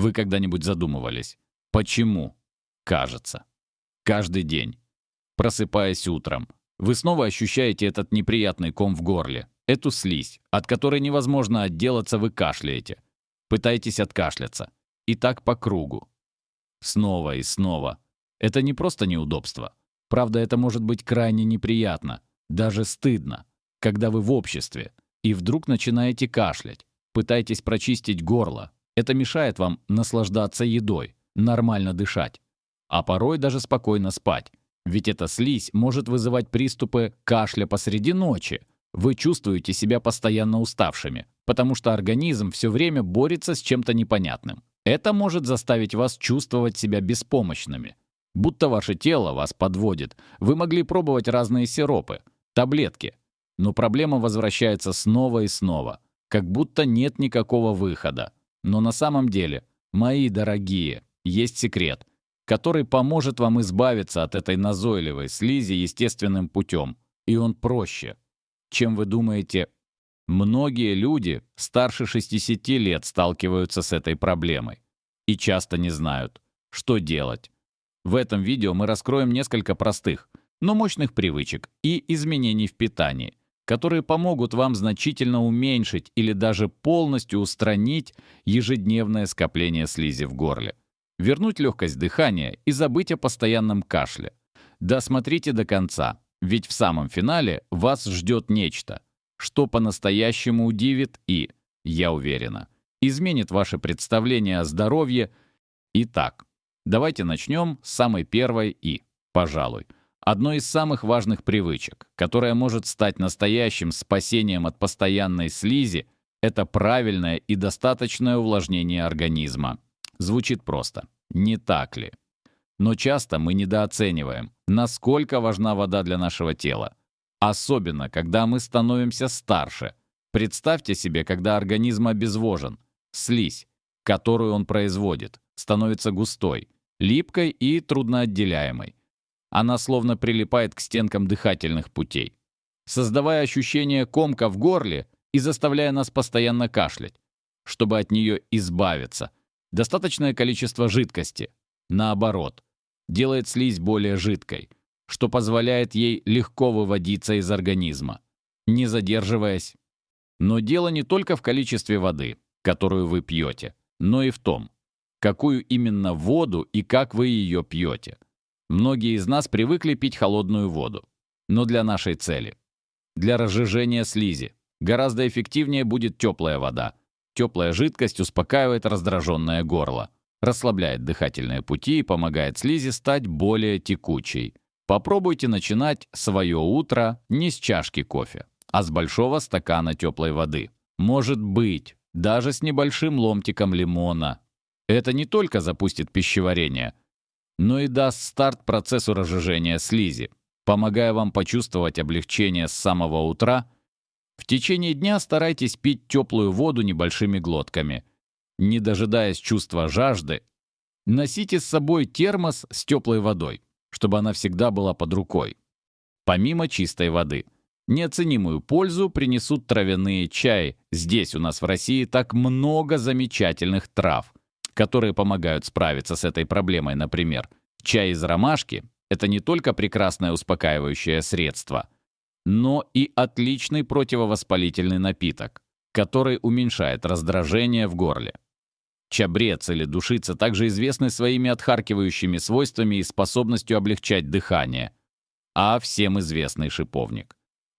Вы когда-нибудь задумывались, почему? Кажется. Каждый день, просыпаясь утром, вы снова ощущаете этот неприятный ком в горле, эту слизь, от которой невозможно отделаться, вы кашляете. Пытаетесь откашляться. И так по кругу. Снова и снова. Это не просто неудобство. Правда, это может быть крайне неприятно, даже стыдно, когда вы в обществе, и вдруг начинаете кашлять, пытаетесь прочистить горло. Это мешает вам наслаждаться едой, нормально дышать, а порой даже спокойно спать. Ведь эта слизь может вызывать приступы кашля посреди ночи. Вы чувствуете себя постоянно уставшими, потому что организм все время борется с чем-то непонятным. Это может заставить вас чувствовать себя беспомощными. Будто ваше тело вас подводит. Вы могли пробовать разные сиропы, таблетки. Но проблема возвращается снова и снова. Как будто нет никакого выхода. Но на самом деле, мои дорогие, есть секрет, который поможет вам избавиться от этой назойливой слизи естественным путем. И он проще, чем вы думаете. Многие люди старше 60 лет сталкиваются с этой проблемой и часто не знают, что делать. В этом видео мы раскроем несколько простых, но мощных привычек и изменений в питании, которые помогут вам значительно уменьшить или даже полностью устранить ежедневное скопление слизи в горле, вернуть легкость дыхания и забыть о постоянном кашле. Досмотрите до конца, ведь в самом финале вас ждет нечто, что по-настоящему удивит и, я уверена, изменит ваше представление о здоровье. Итак, давайте начнем с самой первой и, пожалуй, одной из самых важных привычек, которая может стать настоящим спасением от постоянной слизи, это правильное и достаточное увлажнение организма. Звучит просто, не так ли? Но часто мы недооцениваем, насколько важна вода для нашего тела. Особенно, когда мы становимся старше. Представьте себе, когда организм обезвожен. Слизь, которую он производит, становится густой, липкой и трудноотделяемой. Она словно прилипает к стенкам дыхательных путей, создавая ощущение комка в горле и заставляя нас постоянно кашлять. Чтобы от нее избавиться, достаточное количество жидкости, наоборот, делает слизь более жидкой, что позволяет ей легко выводиться из организма, не задерживаясь. Но дело не только в количестве воды, которую вы пьете, но и в том, какую именно воду и как вы ее пьете. Многие из нас привыкли пить холодную воду, но для нашей цели, для разжижения слизи, гораздо эффективнее будет теплая вода. Теплая жидкость успокаивает раздраженное горло, расслабляет дыхательные пути и помогает слизи стать более текучей. Попробуйте начинать свое утро не с чашки кофе, а с большого стакана теплой воды. Может быть, даже с небольшим ломтиком лимона. Это не только запустит пищеварение, но и даст старт процессу разжижения слизи, помогая вам почувствовать облегчение с самого утра. В течение дня старайтесь пить теплую воду небольшими глотками. Не дожидаясь чувства жажды, носите с собой термос с теплой водой, чтобы она всегда была под рукой. Помимо чистой воды, неоценимую пользу принесут травяные чаи. Здесь у нас в России так много замечательных трав, которые помогают справиться с этой проблемой. Например, чай из ромашки – это не только прекрасное успокаивающее средство, но и отличный противовоспалительный напиток, который уменьшает раздражение в горле. Чабрец или душица также известны своими отхаркивающими свойствами и способностью облегчать дыхание. А всем известный шиповник,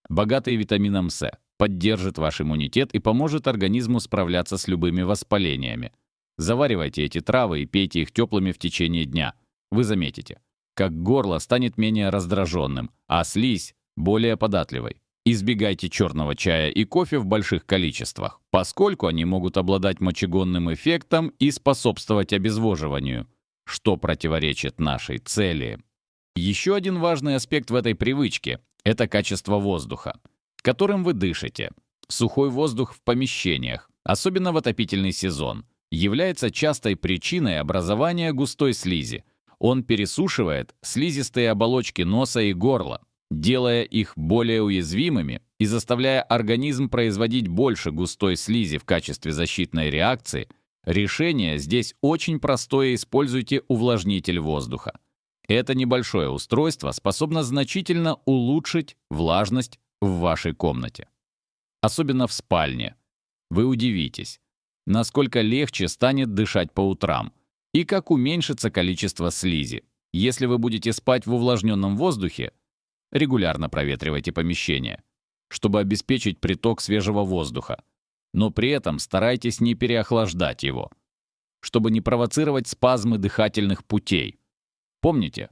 богатый витамином С, поддержит ваш иммунитет и поможет организму справляться с любыми воспалениями. Заваривайте эти травы и пейте их теплыми в течение дня. Вы заметите, как горло станет менее раздраженным, а слизь – более податливой. Избегайте черного чая и кофе в больших количествах, поскольку они могут обладать мочегонным эффектом и способствовать обезвоживанию, что противоречит нашей цели. Еще один важный аспект в этой привычке – это качество воздуха, которым вы дышите. Сухой воздух в помещениях, особенно в отопительный сезон, является частой причиной образования густой слизи. Он пересушивает слизистые оболочки носа и горла, делая их более уязвимыми и заставляя организм производить больше густой слизи в качестве защитной реакции. Решение здесь очень простое: используйте увлажнитель воздуха. Это небольшое устройство способно значительно улучшить влажность в вашей комнате. Особенно в спальне. Вы удивитесь, насколько легче станет дышать по утрам и как уменьшится количество слизи. Если вы будете спать в увлажненном воздухе, регулярно проветривайте помещение, чтобы обеспечить приток свежего воздуха, но при этом старайтесь не переохлаждать его, чтобы не провоцировать спазмы дыхательных путей. Помните,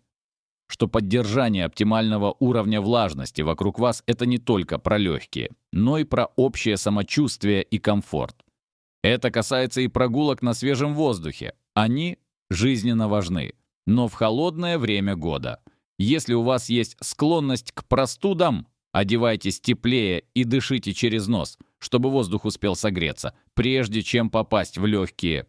что поддержание оптимального уровня влажности вокруг вас — это не только про легкие, но и про общее самочувствие и комфорт. Это касается и прогулок на свежем воздухе. Они жизненно важны, но в холодное время года. Если у вас есть склонность к простудам, одевайтесь теплее и дышите через нос, чтобы воздух успел согреться, прежде чем попасть в легкие.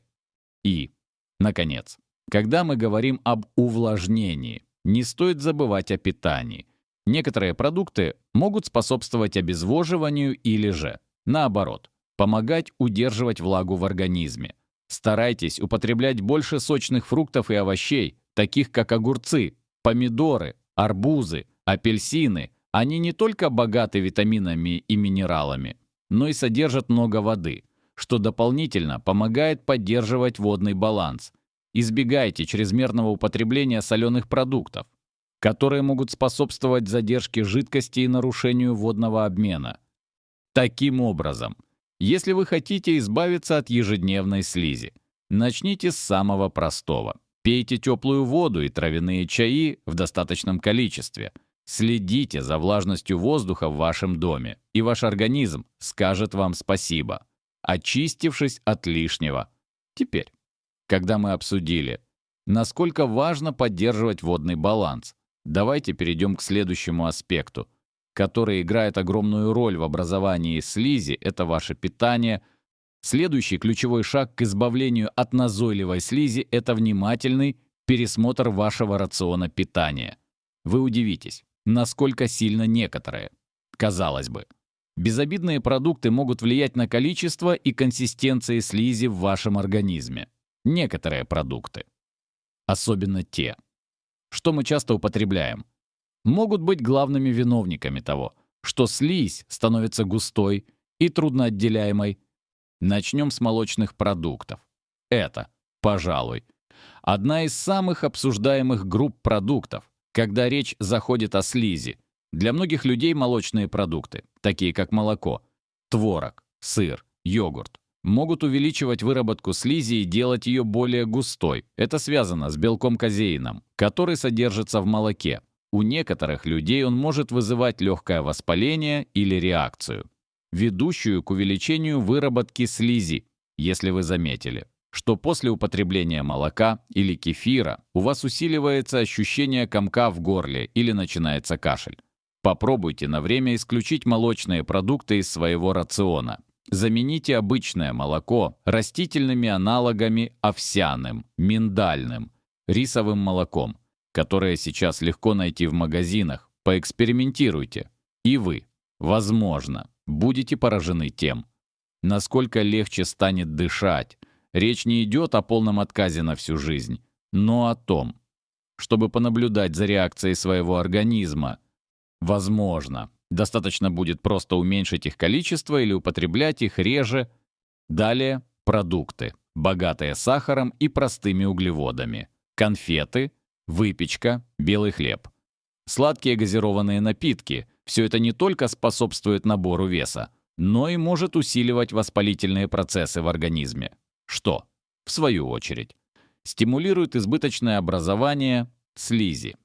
И, наконец, когда мы говорим об увлажнении, не стоит забывать о питании. Некоторые продукты могут способствовать обезвоживанию или же, наоборот, помогать удерживать влагу в организме. Старайтесь употреблять больше сочных фруктов и овощей, таких как огурцы, помидоры, арбузы, апельсины. Они не только богаты витаминами и минералами, но и содержат много воды, что дополнительно помогает поддерживать водный баланс. Избегайте чрезмерного употребления соленых продуктов, которые могут способствовать задержке жидкости и нарушению водного обмена. Таким образом, если вы хотите избавиться от ежедневной слизи, начните с самого простого. Пейте теплую воду и травяные чаи в достаточном количестве. Следите за влажностью воздуха в вашем доме, и ваш организм скажет вам спасибо, очистившись от лишнего. Теперь, когда мы обсудили, насколько важно поддерживать водный баланс, давайте перейдем к следующему аспекту, который играет огромную роль в образовании слизи — это ваше питание. Следующий ключевой шаг к избавлению от назойливой слизи — это внимательный пересмотр вашего рациона питания. Вы удивитесь, насколько сильно некоторые, казалось бы, безобидные продукты могут влиять на количество и консистенцию слизи в вашем организме. Некоторые продукты, особенно те, что мы часто употребляем, могут быть главными виновниками того, что слизь становится густой и трудноотделяемой. Начнем с молочных продуктов. Это, пожалуй, одна из самых обсуждаемых групп продуктов, когда речь заходит о слизи. Для многих людей молочные продукты, такие как молоко, творог, сыр, йогурт, могут увеличивать выработку слизи и делать ее более густой. Это связано с белком казеином, который содержится в молоке. У некоторых людей он может вызывать легкое воспаление или реакцию, ведущую к увеличению выработки слизи. Если вы заметили, что после употребления молока или кефира у вас усиливается ощущение комка в горле или начинается кашель, попробуйте на время исключить молочные продукты из своего рациона. Замените обычное молоко растительными аналогами овсяным, миндальным, рисовым молоком, которое сейчас легко найти в магазинах. Поэкспериментируйте, и вы, возможно, будете поражены тем, насколько легче станет дышать. Речь не идет о полном отказе на всю жизнь, но о том, чтобы понаблюдать за реакцией своего организма. Возможно, достаточно будет просто уменьшить их количество или употреблять их реже. Далее продукты, богатые сахаром и простыми углеводами. Конфеты, выпечка, белый хлеб. Сладкие газированные напитки – все это не только способствует набору веса, но и может усиливать воспалительные процессы в организме, что, в свою очередь, стимулирует избыточное образование слизи.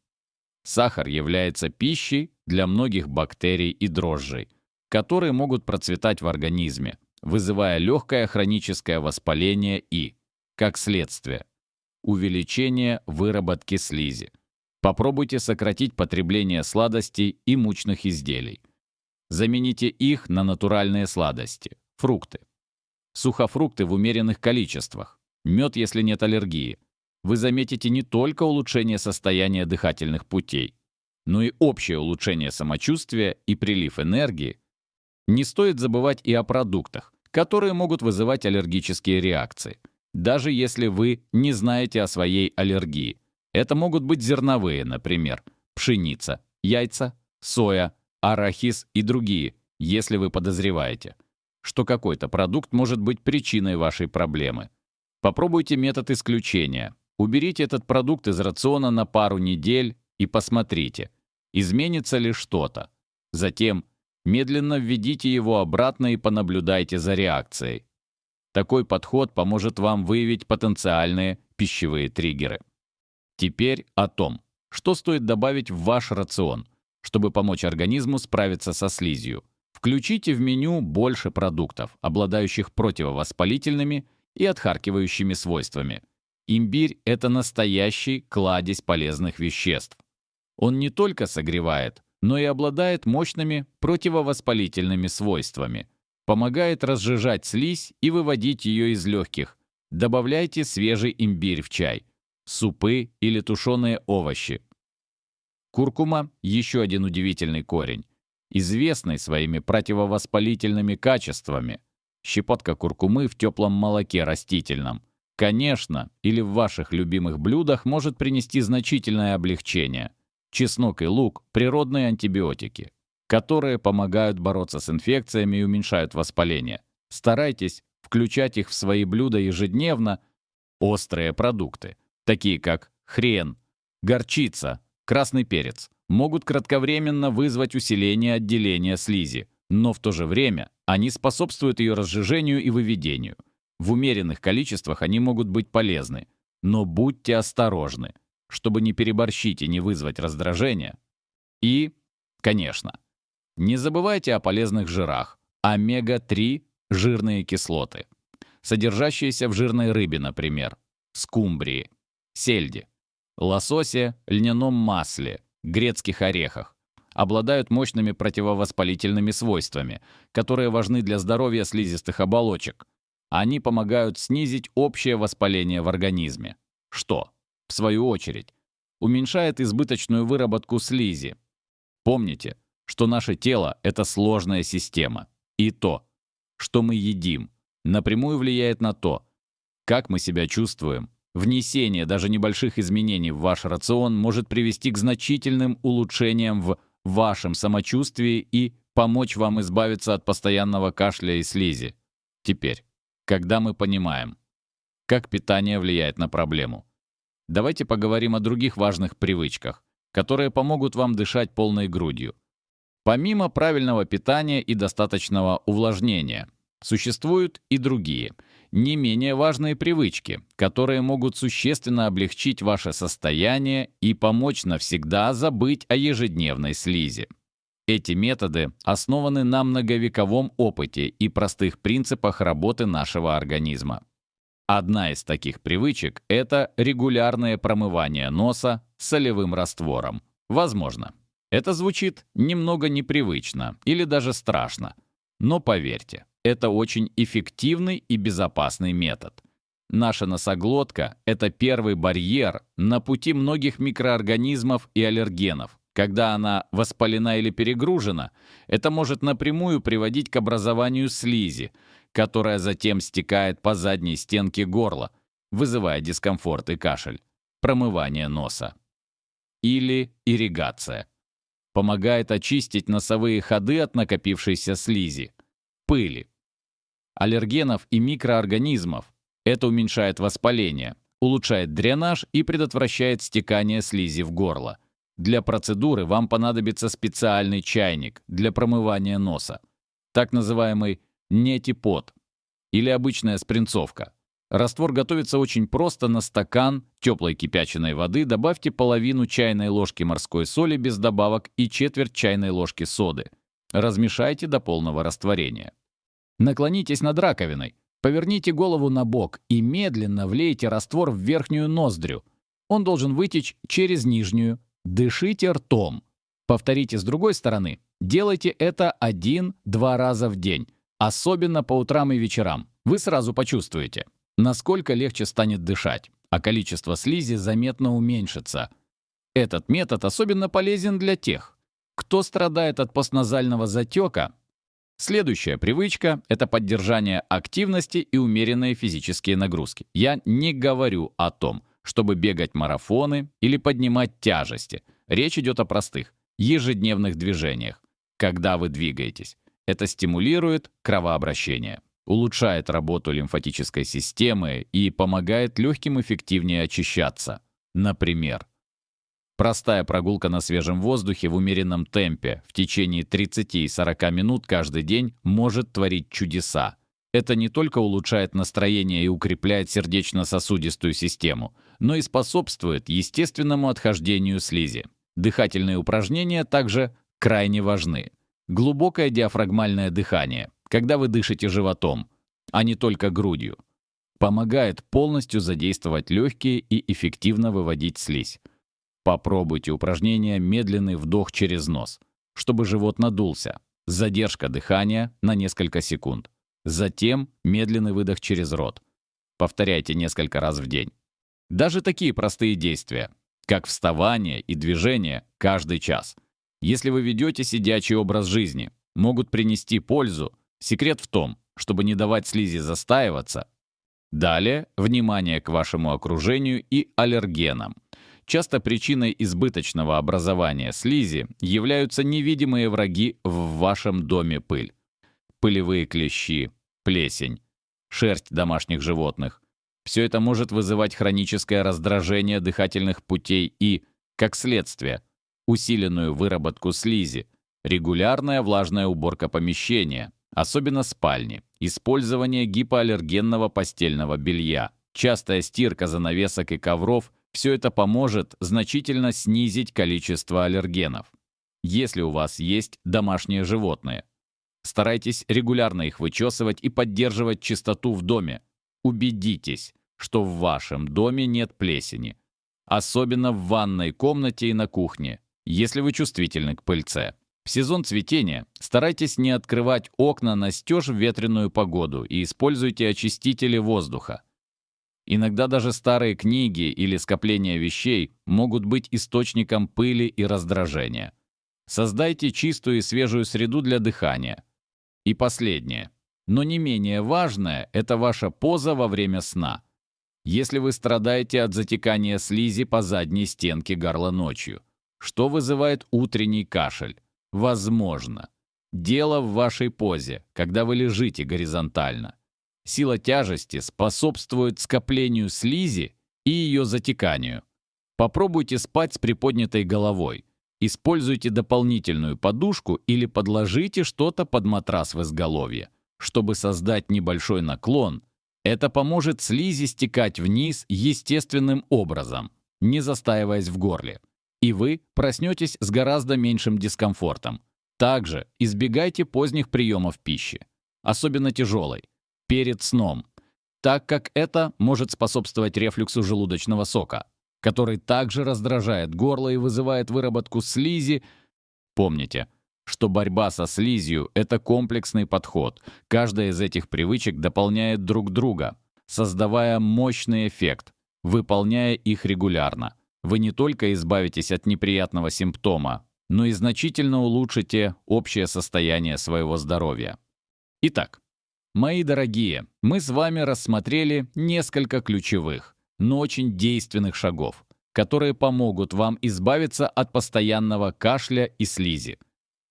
Сахар является пищей для многих бактерий и дрожжей, которые могут процветать в организме, вызывая легкое хроническое воспаление и, как следствие, увеличение выработки слизи. Попробуйте сократить потребление сладостей и мучных изделий. Замените их на натуральные сладости, фрукты. Сухофрукты в умеренных количествах, мед, если нет аллергии. Вы заметите не только улучшение состояния дыхательных путей, но и общее улучшение самочувствия и прилив энергии. Не стоит забывать и о продуктах, которые могут вызывать аллергические реакции. даже если вы не знаете о своей аллергии. Это могут быть зерновые, например, пшеница, яйца, соя, арахис и другие, если вы подозреваете, что какой-то продукт может быть причиной вашей проблемы. Попробуйте метод исключения. Уберите этот продукт из рациона на пару недель и посмотрите, изменится ли что-то. Затем медленно введите его обратно и понаблюдайте за реакцией. Такой подход поможет вам выявить потенциальные пищевые триггеры. Теперь о том, что стоит добавить в ваш рацион, чтобы помочь организму справиться со слизью. Включите в меню больше продуктов, обладающих противовоспалительными и отхаркивающими свойствами. Имбирь – это настоящий кладезь полезных веществ. Он не только согревает, но и обладает мощными противовоспалительными свойствами. Помогает разжижать слизь и выводить ее из легких. Добавляйте свежий имбирь в чай, супы или тушеные овощи. Куркума – еще один удивительный корень, известный своими противовоспалительными качествами. Щепотка куркумы в теплом молоке растительном, конечно, или в ваших любимых блюдах может принести значительное облегчение. Чеснок и лук – природные антибиотики, которые помогают бороться с инфекциями и уменьшают воспаление. Старайтесь включать их в свои блюда ежедневно. Острые продукты, такие как хрен, горчица, красный перец, могут кратковременно вызвать усиление отделения слизи, но в то же время они способствуют ее разжижению и выведению. В умеренных количествах они могут быть полезны, но будьте осторожны, чтобы не переборщить и не вызвать раздражения. И, конечно, не забывайте о полезных жирах, омега-3 жирные кислоты, содержащиеся в жирной рыбе, например, скумбрии, сельде, лососе, льняном масле, грецких орехах, обладают мощными противовоспалительными свойствами, которые важны для здоровья слизистых оболочек. Они помогают снизить общее воспаление в организме, что, в свою очередь, уменьшает избыточную выработку слизи. Помните, что наше тело – это сложная система, и то, что мы едим, напрямую влияет на то, как мы себя чувствуем. Внесение даже небольших изменений в ваш рацион может привести к значительным улучшениям в вашем самочувствии и помочь вам избавиться от постоянного кашля и слизи. Теперь, когда мы понимаем, как питание влияет на проблему, давайте поговорим о других важных привычках, которые помогут вам дышать полной грудью. Помимо правильного питания и достаточного увлажнения, существуют и другие, не менее важные привычки, которые могут существенно облегчить ваше состояние и помочь навсегда забыть о ежедневной слизи. Эти методы основаны на многовековом опыте и простых принципах работы нашего организма. Одна из таких привычек – это регулярное промывание носа солевым раствором. Возможно, это звучит немного непривычно или даже страшно, но поверьте, это очень эффективный и безопасный метод. Наша носоглотка – это первый барьер на пути многих микроорганизмов и аллергенов. Когда она воспалена или перегружена, это может напрямую приводить к образованию слизи, которая затем стекает по задней стенке горла, вызывая дискомфорт и кашель. Промывание носа. Или ирригация. Помогает очистить носовые ходы от накопившейся слизи, пыли, аллергенов и микроорганизмов. Это уменьшает воспаление, улучшает дренаж и предотвращает стекание слизи в горло. Для процедуры вам понадобится специальный чайник для промывания носа, так называемый нетипот или обычная спринцовка. Раствор готовится очень просто. На стакан теплой кипяченой воды добавьте половину чайной ложки морской соли без добавок и четверть чайной ложки соды. Размешайте до полного растворения. Наклонитесь над раковиной, поверните голову на бок и медленно влейте раствор в верхнюю ноздрю. Он должен вытечь через нижнюю. Дышите ртом. Повторите с другой стороны. Делайте это 1-2 раза в день, особенно по утрам и вечерам. Вы сразу почувствуете, насколько легче станет дышать, а количество слизи заметно уменьшится. Этот метод особенно полезен для тех, кто страдает от постназального затека Следующая привычка – это поддержание активности и умеренные физические нагрузки. Я не говорю о том, чтобы бегать марафоны или поднимать тяжести. Речь идет о простых, ежедневных движениях. Когда вы двигаетесь, это стимулирует кровообращение, улучшает работу лимфатической системы и помогает легким эффективнее очищаться. Например, простая прогулка на свежем воздухе в умеренном темпе в течение 30-40 минут каждый день может творить чудеса. Это не только улучшает настроение и укрепляет сердечно-сосудистую систему, но и способствует естественному отхождению слизи. Дыхательные упражнения также крайне важны. Глубокое диафрагмальное дыхание, когда вы дышите животом, а не только грудью, помогает полностью задействовать легкие и эффективно выводить слизь. Попробуйте упражнение «Медленный вдох через нос», чтобы живот надулся. Задержка дыхания на несколько секунд. Затем медленный выдох через рот. Повторяйте несколько раз в день. Даже такие простые действия, как вставание и движение каждый час, если вы ведете сидячий образ жизни, могут принести пользу. Секрет в том, чтобы не давать слизи застаиваться. Далее, внимание к вашему окружению и аллергенам. Часто причиной избыточного образования слизи являются невидимые враги в вашем доме: пыль. Пылевые клещи, плесень, шерсть домашних животных. Все это может вызывать хроническое раздражение дыхательных путей и, как следствие, усиленную выработку слизи, регулярная влажная уборка помещения, особенно спальни, использование гипоаллергенного постельного белья, частая стирка занавесок и ковров – все это поможет значительно снизить количество аллергенов. Если у вас есть домашние животные, старайтесь регулярно их вычесывать и поддерживать чистоту в доме. Убедитесь, что в вашем доме нет плесени, особенно в ванной комнате и на кухне, если вы чувствительны к пыльце. В сезон цветения старайтесь не открывать окна настежь в ветреную погоду и используйте очистители воздуха. Иногда даже старые книги или скопления вещей могут быть источником пыли и раздражения. Создайте чистую и свежую среду для дыхания. И последнее, но не менее важное, это ваша поза во время сна. Если вы страдаете от затекания слизи по задней стенке горла ночью, что вызывает утренний кашель, возможно, дело в вашей позе, когда вы лежите горизонтально. Сила тяжести способствует скоплению слизи и ее затеканию. Попробуйте спать с приподнятой головой. Используйте дополнительную подушку или подложите что-то под матрас в изголовье. Чтобы создать небольшой наклон, это поможет слизи стекать вниз естественным образом, не застаиваясь в горле. И вы проснетесь с гораздо меньшим дискомфортом. Также избегайте поздних приемов пищи, особенно тяжелой, перед сном, так как это может способствовать рефлюксу желудочного сока, который также раздражает горло и вызывает выработку слизи. Помните, что борьба со слизью – это комплексный подход. Каждая из этих привычек дополняет друг друга, создавая мощный эффект. Выполняя их регулярно, вы не только избавитесь от неприятного симптома, но и значительно улучшите общее состояние своего здоровья. Итак, мои дорогие, мы с вами рассмотрели несколько ключевых, но очень действенных шагов, которые помогут вам избавиться от постоянного кашля и слизи,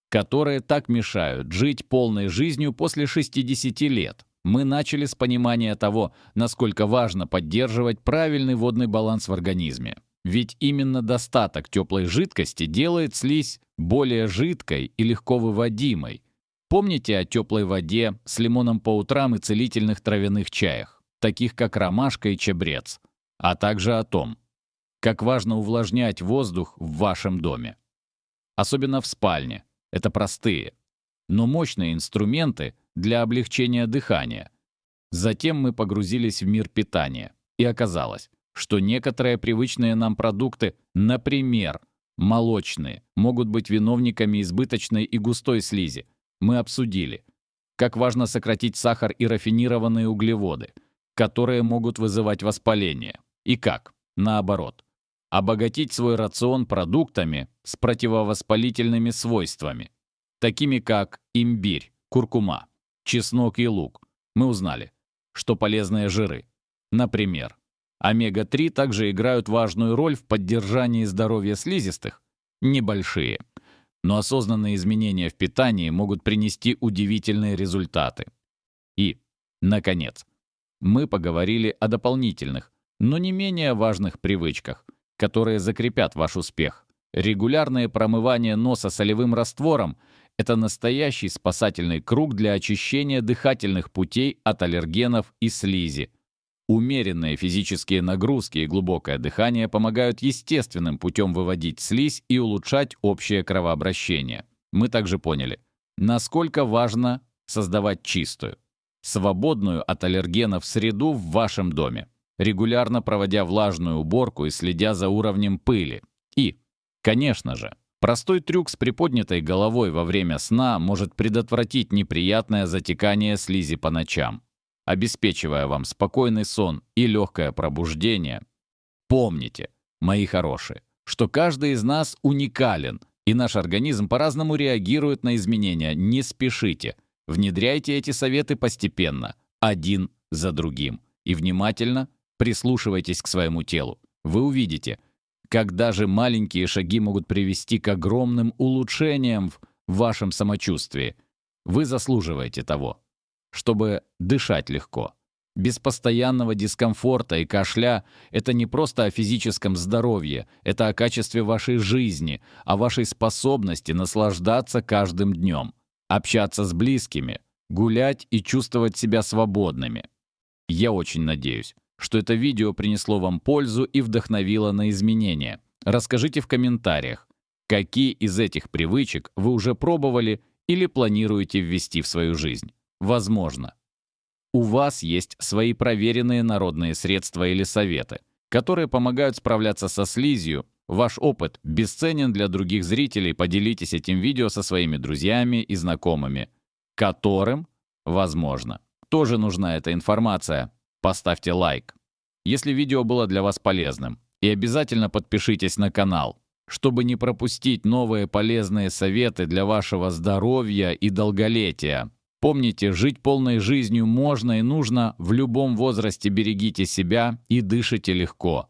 которые так мешают жить полной жизнью после 60 лет. Мы начали с понимания того, насколько важно поддерживать правильный водный баланс в организме. Ведь именно достаток теплой жидкости делает слизь более жидкой и легко выводимой. Помните о теплой воде с лимоном по утрам и целительных травяных чаях, таких как ромашка и чабрец, а также о том, как важно увлажнять воздух в вашем доме. Особенно в спальне. Это простые, но мощные инструменты для облегчения дыхания. Затем мы погрузились в мир питания, и оказалось, что некоторые привычные нам продукты, например, молочные, могут быть виновниками избыточной и густой слизи. Мы обсудили, как важно сократить сахар и рафинированные углеводы, которые могут вызывать воспаление, и как, наоборот, обогатить свой рацион продуктами с противовоспалительными свойствами, такими как имбирь, куркума, чеснок и лук, мы узнали, что полезные жиры, например, омега-3 также играют важную роль в поддержании здоровья слизистых, небольшие, но осознанные изменения в питании могут принести удивительные результаты. И, наконец, мы поговорили о дополнительных, но не менее важных привычках, которые закрепят ваш успех. Регулярное промывание носа солевым раствором – это настоящий спасательный круг для очищения дыхательных путей от аллергенов и слизи. Умеренные физические нагрузки и глубокое дыхание помогают естественным путем выводить слизь и улучшать общее кровообращение. Мы также поняли, насколько важно создавать чистую, свободную от аллергенов среду в вашем доме, регулярно проводя влажную уборку и следя за уровнем пыли. И, конечно же, простой трюк с приподнятой головой во время сна может предотвратить неприятное затекание слизи по ночам, обеспечивая вам спокойный сон и легкое пробуждение. Помните, мои хорошие, что каждый из нас уникален, и наш организм по-разному реагирует на изменения. Не спешите. Внедряйте эти советы постепенно, один за другим, и внимательно прислушивайтесь к своему телу. Вы увидите, как даже маленькие шаги могут привести к огромным улучшениям в вашем самочувствии. Вы заслуживаете того, чтобы дышать легко. Без постоянного дискомфорта и кашля – это не просто о физическом здоровье, это о качестве вашей жизни, о вашей способности наслаждаться каждым днем, общаться с близкими, гулять и чувствовать себя свободными. Я очень надеюсь, что это видео принесло вам пользу и вдохновило на изменения. Расскажите в комментариях, какие из этих привычек вы уже пробовали или планируете ввести в свою жизнь. Возможно, у вас есть свои проверенные народные средства или советы, которые помогают справляться со слизью. Ваш опыт бесценен для других зрителей. Поделитесь этим видео со своими друзьями и знакомыми, которым, возможно, тоже нужна эта информация. Поставьте лайк, если видео было для вас полезным, и обязательно подпишитесь на канал, чтобы не пропустить новые полезные советы для вашего здоровья и долголетия. Помните, жить полной жизнью можно и нужно в любом возрасте. Берегите себя и дышите легко.